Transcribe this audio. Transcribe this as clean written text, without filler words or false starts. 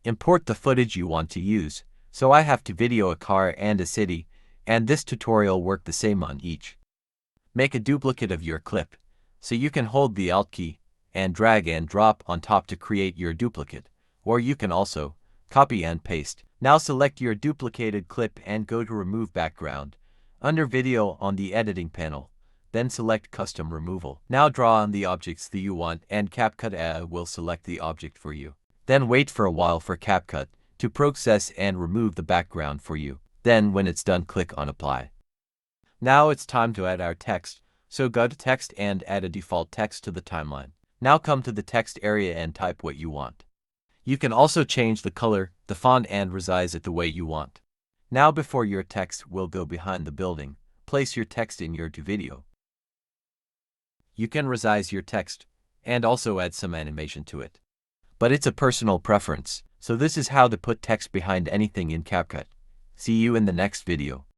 Import the footage you want to use. So I have to video a car and a city, and this tutorial worked the same on each. Make a duplicate of your clip. So you can hold the Alt key and drag and drop on top to create your duplicate, or you can also copy and paste. Now select your duplicated clip and go to Remove Background under Video on the Editing panel. Then select Custom Removal. Now draw on the objects that you want and Capcut AI will select the object for you. Then wait for a while for Capcut to process and remove the background for you. Then when it's done, click on Apply. Now it's time to add our text, so go to Text and add a default text to the timeline. Now come to the text area and type what you want. You can also change the color, the font and resize it the way you want. Now before your text will go behind the building, place your text in your video. You can resize your text and also add some animation to it. But it's a personal preference, so this is how to put text behind anything in Capcut. See you in the next video.